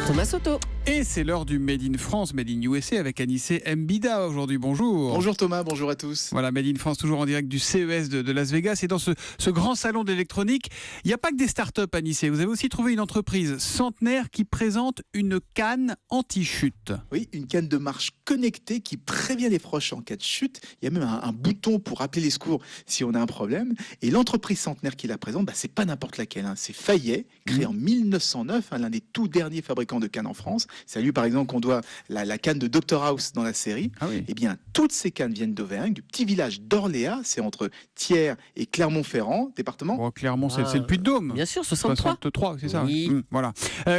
Thomas Soto. Et c'est l'heure du Made in France, Made in USA avec Anissé Mbida aujourd'hui. Bonjour. Bonjour Thomas, bonjour à tous. Voilà, Made in France, toujours en direct du CES de Las Vegas. Et dans ce grand salon de l'électronique, il n'y a pas que des startups, Anissé. Vous avez aussi trouvé une entreprise centenaire qui présente une canne anti-chute. Oui, une canne de marche connectée qui prévient les froches en cas de chute. Il y a même un bouton pour appeler les secours si on a un problème. Et l'entreprise centenaire qui la présente, c'est pas n'importe laquelle. C'est Fayet, créé en 1909, l'un des tout derniers fabricants de cannes en France. C'est à lui, par exemple, qu'on doit la canne de Dr House dans la série. Ah oui. Eh bien, toutes ces cannes viennent d'Auvergne, du petit village d'Orléans. C'est entre Thiers et Clermont-Ferrand, département. Bon, clairement, c'est le Puy-de-Dôme. Bien sûr, 63. 63, c'est ça. Oui. Voilà.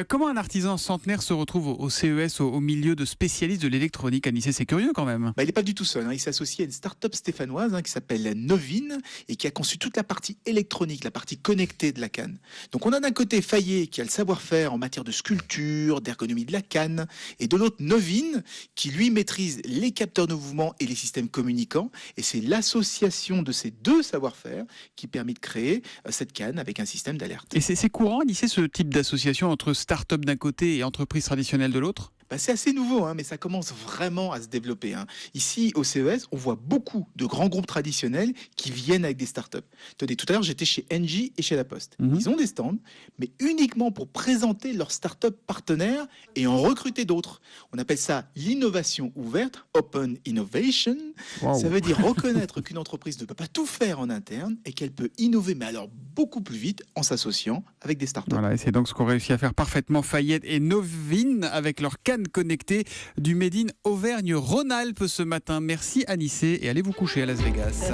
Comment un artisan centenaire se retrouve au CES, au milieu de spécialistes de l'électronique, Anissé? C'est curieux quand même. Il n'est pas du tout seul. Il s'associe à une start-up stéphanoise qui s'appelle Novin et qui a conçu toute la partie électronique, la partie connectée de la canne. Donc on a d'un côté Fayet qui a le savoir-faire en matière de sculpture, d'ergonomie de la canne, et de l'autre Novin qui lui maîtrise les capteurs de mouvement et les systèmes communicants. Et c'est l'association de ces deux savoir-faire qui permet de créer cette canne avec un système d'alerte. Et c'est courant, Anissé, ce type d'association entre start-up d'un côté et entreprise traditionnelle de l'autre? C'est assez nouveau, mais ça commence vraiment à se développer. Ici, au CES, on voit beaucoup de grands groupes traditionnels qui viennent avec des startups. Tenez, tout à l'heure, j'étais chez Engie et chez La Poste. Ils ont des stands, mais uniquement pour présenter leurs startups partenaires et en recruter d'autres. On appelle ça l'innovation ouverte, Open Innovation. Wow. Ça veut dire reconnaître qu'une entreprise ne peut pas tout faire en interne et qu'elle peut innover, mais alors beaucoup plus vite en s'associant avec des startups. Voilà, et c'est donc ce qu'ont réussi à faire parfaitement Fayet et Novin avec leur canne connectée du Made in Auvergne-Rhône-Alpes ce matin. Merci Anissé et allez vous coucher à Las Vegas.